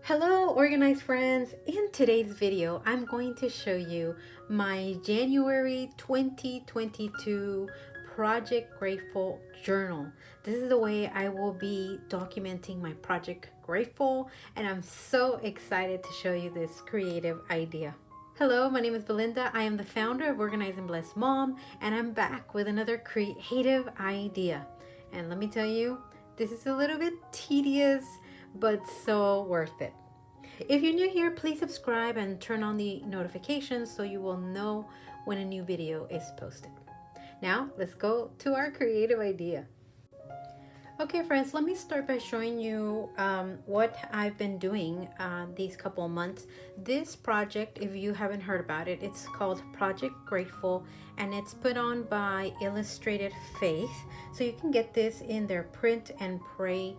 Hello organized friends! In today's video I'm going to show you my January 2022 Project Grateful journal. This is the way I will be documenting my Project Grateful, and I'm so excited to show you this creative idea. Hello, my name is Belinda. I am the founder of Organize and Bless Mom, and I'm back with another creative idea. And let me tell you, this is a little bit tedious, but so worth it. If you're new here, please subscribe and turn on the notifications so you will know when a new video is posted. Now, let's go to our creative idea. Okay friends, let me start by showing you what I've been doing these couple of months. This project, if you haven't heard about it, it's called Project Grateful, and it's put on by Illustrated Faith. So you can get this in their Print and Pray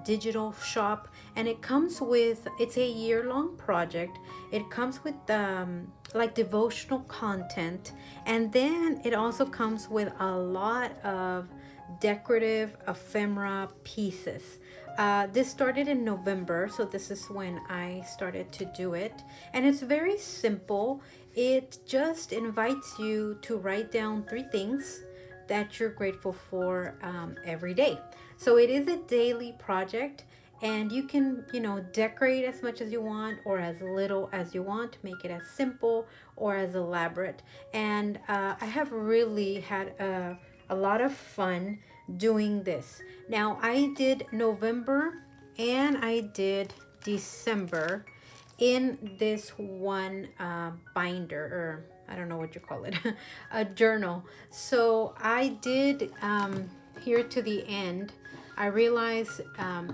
digital shop, and it comes with, it's a year-long project. It comes with like devotional content, and then it also comes with a lot of decorative ephemera pieces. This started in November, so this is when I started to do it, and it's very simple. It just invites you to write down 3 things that you're grateful for every day. So it is a daily project, and you can, decorate as much as you want or as little as you want, make it as simple or as elaborate. And I have really had a lot of fun doing this. Now, I did November and I did December in this one binder, or I don't know what you call it, a journal. So I did here to the end, I realized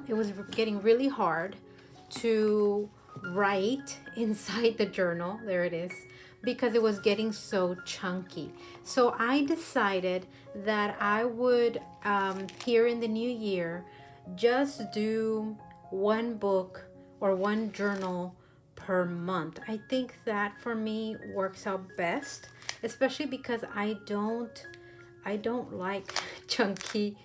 it was getting really hard to write inside the journal. There it is, because it was getting so chunky. So I decided that I would, here in the new year, just do one book or one journal per month. I think that for me works out best, especially because I don't like chunky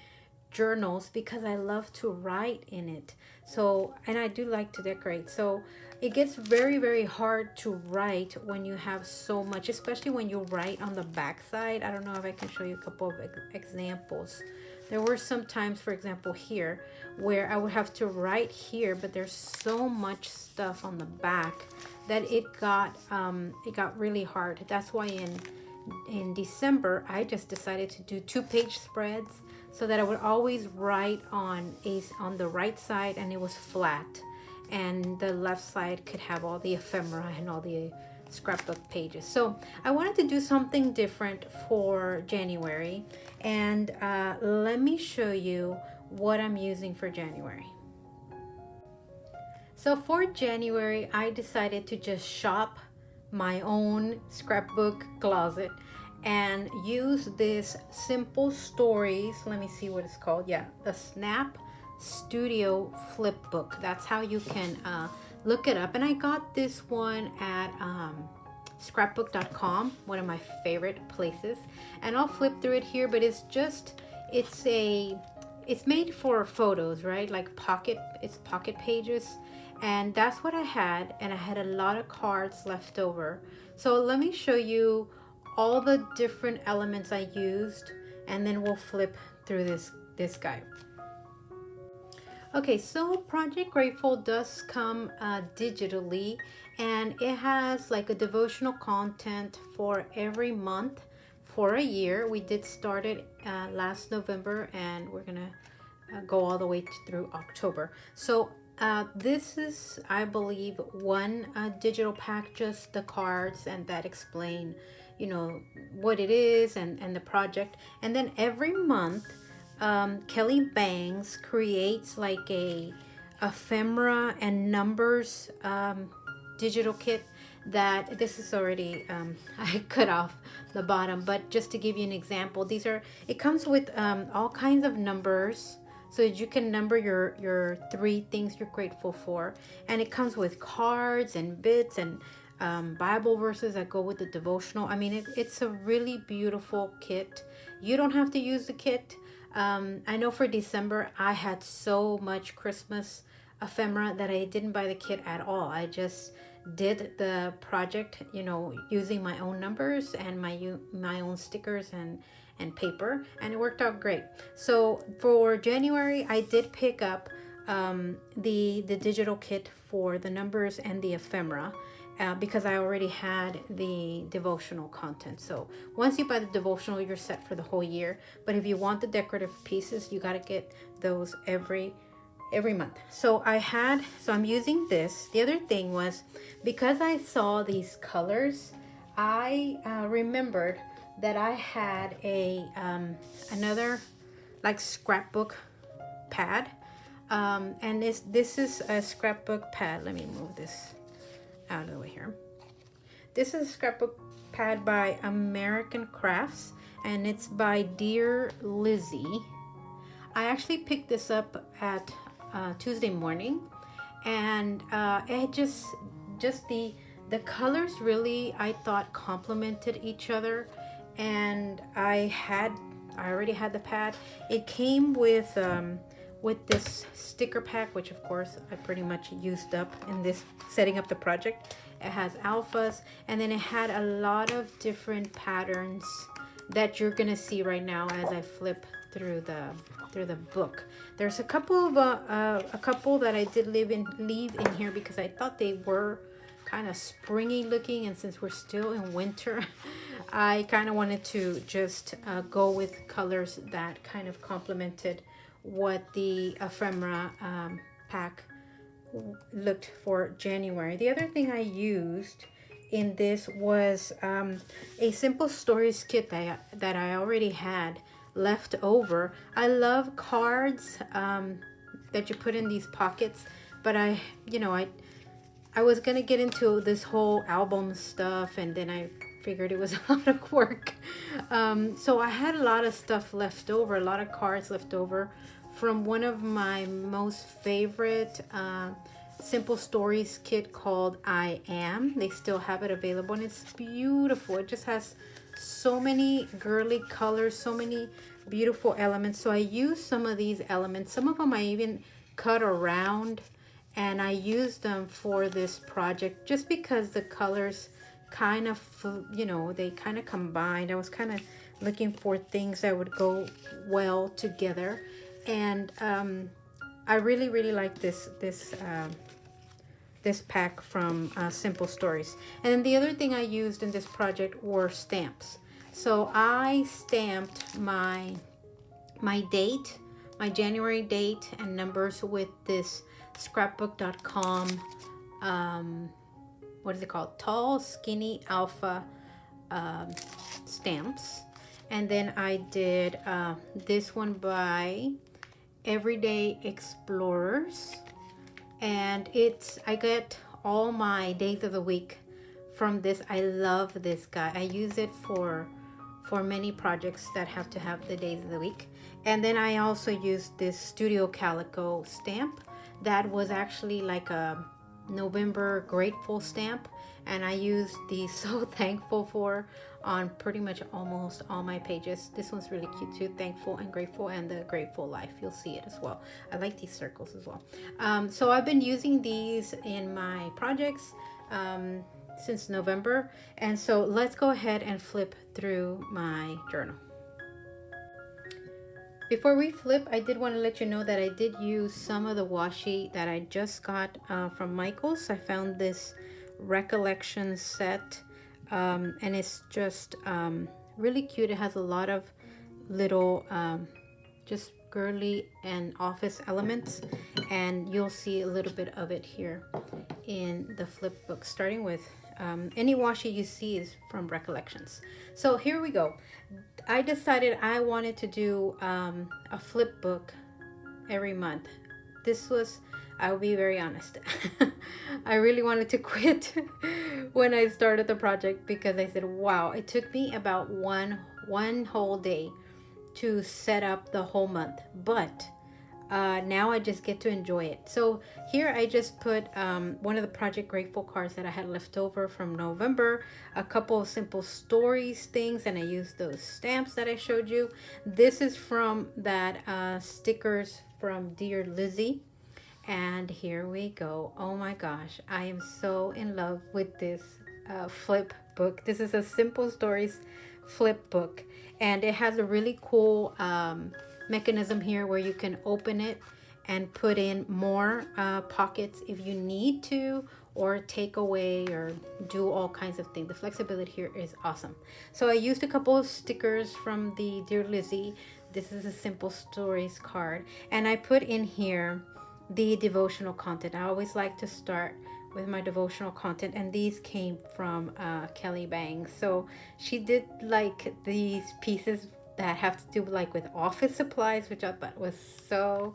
journals, because I love to write in it. So, and I do like to decorate. So it gets very hard to write when you have so much, especially when you write on the back side. I don't know if I can show you a couple of examples. There were some times, for example, here, where I would have to write here, but there's so much stuff on the back that it got really hard. That's why in December, I just decided to do 2-page spreads, so that I would always write on the right side, and it was flat, and the left side could have all the ephemera and all the scrapbook pages. So I wanted to do something different for January, and let me show you what I'm using for January. So for January, I decided to just shop my own scrapbook closet and use this Simple Stories, let me see what it's called, yeah, the Snap Studio Flip Book. That's how you can look it up. And I got this one at scrapbook.com, one of my favorite places, and I'll flip through it here. But it's made for photos, right? Like pocket pages, and that's what I had. And I had a lot of cards left over, so let me show you all the different elements I used, and then we'll flip through this guy. Okay, so Project Grateful does come digitally, and it has like a devotional content for every month for a year. We did start it last November, and we're gonna go all the way through October. So this is, I believe, one digital pack, just the cards, and that explain, what it is and the project. And then every month, Kelly Bangs creates like a ephemera and numbers digital kit. That this is already I cut off the bottom, but just to give you an example, it comes with all kinds of numbers, so that you can number your 3 things you're grateful for. And it comes with cards and bits and Bible verses that go with the devotional. I mean, it's a really beautiful kit. You don't have to use the kit. I know for December, I had so much Christmas ephemera that I didn't buy the kit at all. I just did the project, you know, using my own numbers and my own stickers and paper, and it worked out great. So for January, I did pick up the digital kit for the numbers and the ephemera. Because I already had the devotional content. So once you buy the devotional, you're set for the whole year. But if you want the decorative pieces, you got to get those every month. So I'm using this. The other thing was, because I saw these colors, I remembered that I had a another like scrapbook pad, and this is a scrapbook pad. Let me move this out of the way here. This is a scrapbook pad by American Crafts, and it's by Dear Lizzie. I actually picked this up at Tuesday morning, and it just the colors really, I thought, complemented each other. And I already had the pad. It came with this sticker pack, which of course I pretty much used up in this setting up the project. It has alphas, and then it had a lot of different patterns that you're gonna see right now as I flip through the book. There's a couple that I did leave in here because I thought they were kind of springy looking, and since we're still in winter, I kind of wanted to just go with colors that kind of complemented what the ephemera pack looked for January. The other thing I used in this was a simple stories kit that I already had left over. I love cards that you put in these pockets, but I was gonna get into this whole album stuff, and then I figured it was a lot of work. So I had a lot of stuff left over, a lot of cards left over from one of my most favorite simple stories kit called I Am. They still have it available, and it's beautiful. It just has so many girly colors, so many beautiful elements. So I used some of these elements. Some of them I even cut around, and I used them for this project just because the colors kind of, they kind of combined. I was kind of looking for things that would go well together, and I really like this pack from Simple Stories. And then the other thing I used in this project were stamps. So I stamped my date, my January date and numbers with this scrapbook.com what is it called, tall skinny alpha stamps. And then I did this one by Everyday Explorers, and I get all my days of the week from this. I love this guy. I use it for many projects that have to have the days of the week. And then I also used this Studio Calico stamp that was actually like a November grateful stamp, and I used the So Thankful for on pretty much almost all my pages. This one's really cute too, Thankful and Grateful, and the Grateful Life. You'll see it as well. I like these circles as well. So I've been using these in my projects since November, and so let's go ahead and flip through my journal. Before we flip, I did want to let you know that I did use some of the washi that I just got from Michaels. I found this recollection set, and it's just really cute. It has a lot of little just girly and office elements, and you'll see a little bit of it here in the flip book, starting with any washi you see is from Recollections. So here we go. I decided I wanted to do a flip book every month. I will be very honest, I really wanted to quit when I started the project, because I said, wow, it took me about one whole day to set up the whole month, but now I just get to enjoy it. So here I just put one of the Project Grateful cards that I had left over from November, a couple of Simple Stories things, and I used those stamps that I showed you. This is from that stickers from Dear Lizzie, And here we go. Oh my gosh, I am so in love with this flip book. This is a Simple Stories flip book, and it has a really cool mechanism here where you can open it and put in more pockets if you need to, or take away, or do all kinds of things. The flexibility here is awesome. So I used a couple of stickers from the Dear Lizzie. This is a Simple Stories card, and I put in here the devotional content. I always like to start with my devotional content, and these came from Kelly Bangs. So she did like these pieces that have to do like with office supplies, which I thought was so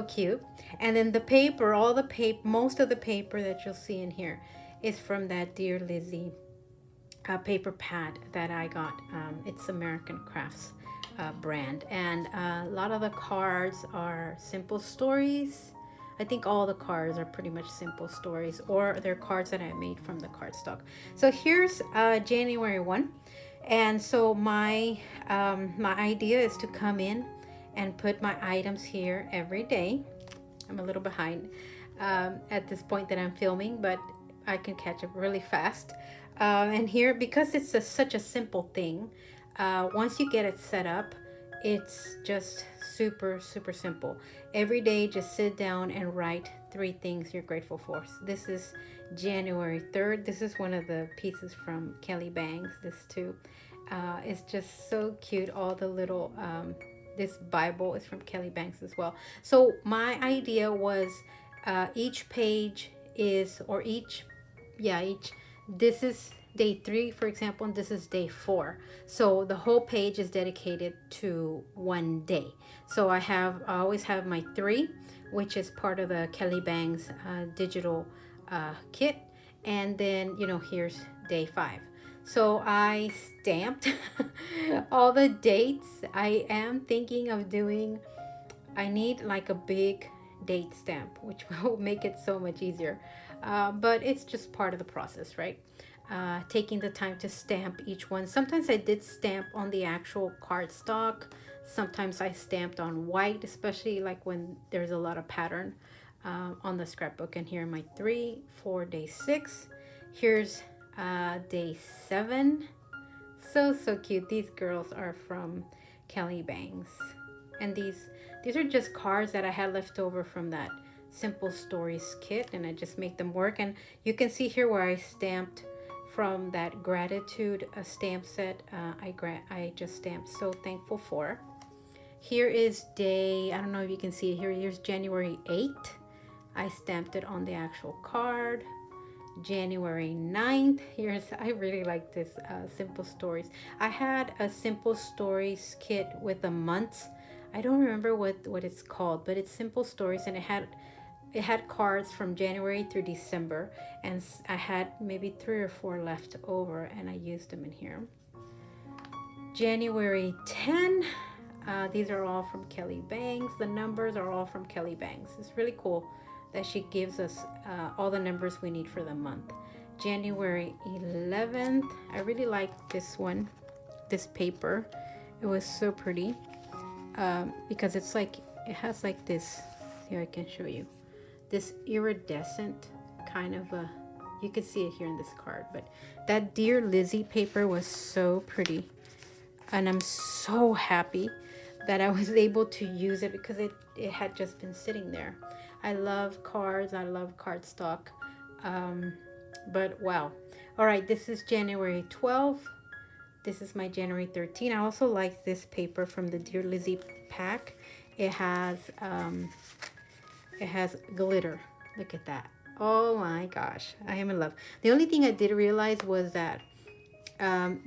cute. And then the paper, all the paper, most of the paper that you'll see in here is from that Dear Lizzie paper pad that I got. It's American Crafts brand, and a lot of the cards are Simple Stories. I think all the cards are pretty much Simple Stories, or they're cards that I made from the cardstock. So here's January 1, and so my idea is to come in and put my items here every day. I'm a little behind at this point that I'm filming, but I can catch up really fast. And here, because it's such a simple thing, once you get it set up, it's just super simple. Every day, just sit down and write 3 things you're grateful for. So this is January 3rd. This is one of the pieces from Kelly Bangs. This too. It's just so cute. All the little, this Bible is from Kelly Bangs as well. So my idea was each page is, or each, this is day 3, for example, and this is day 4. So the whole page is dedicated to one day. So I always have my 3, which is part of the Kelly Bangs digital kit. And then, here's day 5. So I stamped all the dates. I am thinking of doing, I need like a big date stamp, which will make it so much easier. But it's just part of the process, right? Taking the time to stamp each one. Sometimes I did stamp on the actual cardstock. Sometimes I stamped on white, especially like when there's a lot of pattern on the scrapbook. And here are my 3 for day 6. Here's day 7. So cute. These girls are from Kelly Bangs, and these are just cards that I had left over from that Simple Stories kit, and I just make them work. And you can see here where I stamped from that gratitude stamp set. I just stamped so thankful for. Here is day, I don't know if you can see it here. Here's January 8th. I stamped it on the actual card. January 9th. I really like this Simple Stories. I had a Simple Stories kit with the months. I don't remember what it's called, but it's Simple Stories, and it had cards from January through December, and I had maybe 3 or 4 left over, and I used them in here. January 10. These are all from Kelly Bangs. The numbers are all from Kelly Bangs. It's really cool that she gives us all the numbers we need for the month. January 11th. I really like this one, this paper. It was so pretty because it's like, it has like this, here I can show you, this iridescent kind of a, you can see it here in this card, but that Dear Lizzie paper was so pretty, and I'm so happy that I was able to use it because it had just been sitting there. I love cards, I love cardstock, but wow. All right, this is January 12th. This is my January 13th. I also like this paper from the Dear Lizzie pack. It has glitter. Look at that. Oh my gosh, I am in love. The only thing I did realize was that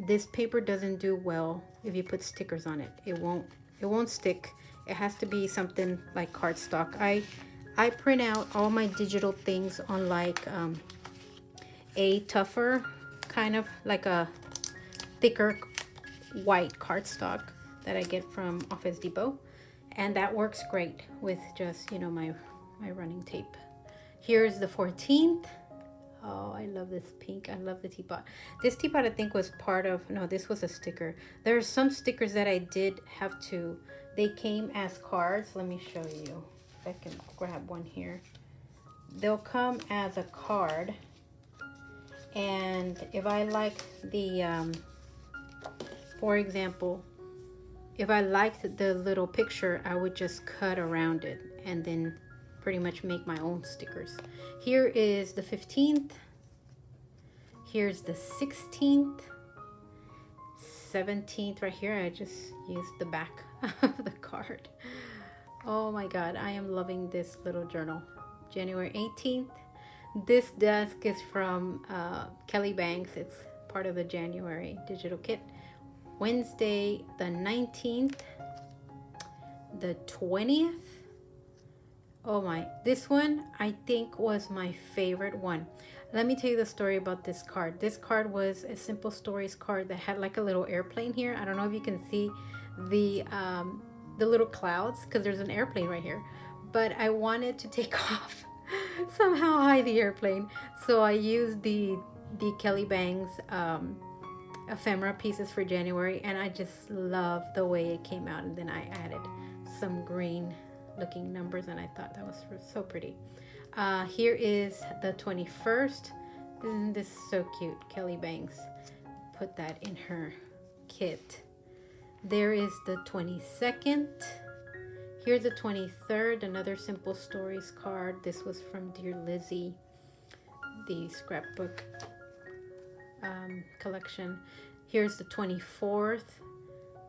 this paper doesn't do well if you put stickers on it. It won't stick. It has to be something like cardstock. I print out all my digital things on like a tougher, kind of like a thicker white cardstock that I get from Office Depot, and that works great with just, my running tape. Here's the 14th. Oh, I love this pink. I love the teapot. This teapot I think was part of, no, this was a sticker. There are some stickers that I did have to, they came as cards. Let me show you. if I can grab one here. They'll come as a card, and if I like the for example, if I liked the little picture, I would just cut around it and then pretty much make my own stickers. Here is the 15th. Here's the 16th. 17th right here. I just used the back of the card. Oh my god, I am loving this little journal. January 18th. This desk is from Kelly Banks. It's part of the January digital kit. Wednesday the 19th. The 20th. Oh my, this one I think was my favorite one. Let me tell you the story about this card. This card was a Simple Stories card that had like a little airplane here. I don't know if you can see the little clouds because there's an airplane right here. But I wanted to take off somehow hide the airplane. So I used the Kelly Bangs ephemera pieces for January, and I just love the way it came out. And then I added some green looking numbers, and I thought that was so pretty. Here is the 21st. Isn't this so cute? Kelly Banks put that in her kit. There is the 22nd. Here's the 23rd, another Simple Stories card. This was from Dear Lizzie, the scrapbook collection. Here's the 24th,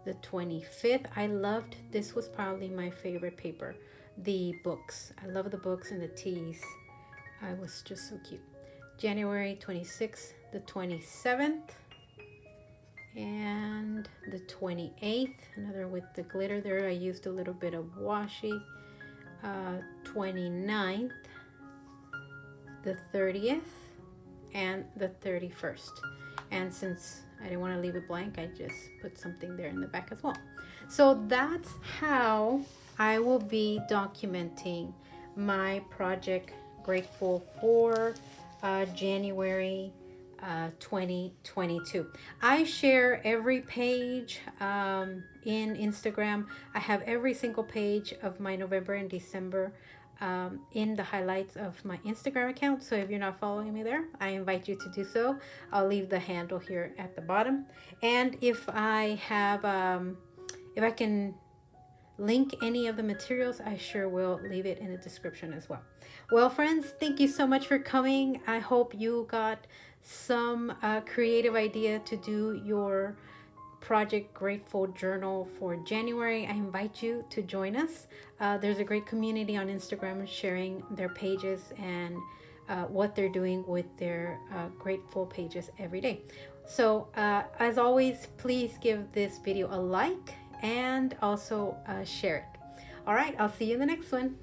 the 25th. I loved, this was probably my favorite paper. The books. I love the books and the teas. I was just so cute. January 26th, the 27th, and the 28th. Another with the glitter there. I used a little bit of washi. 29th, the 30th, and the 31st. And since I didn't want to leave it blank, I just put something there in the back as well. So that's how I will be documenting my Project Gr8tful for January 2022. I share every page in Instagram. I have every single page of my November and December in the highlights of my Instagram account. So if you're not following me there, I invite you to do so. I'll leave the handle here at the bottom. And if I have, if I can link any of the materials, I sure will leave it in the description as well. Well, friends, thank you so much for coming. I hope you got some creative idea to do your Project Gr8tful journal for January. I invite you to join us. There's a great community on Instagram sharing their pages and what they're doing with their Gr8tful pages every day. So as always, please give this video a like and also share it. All right, I'll see you in the next one.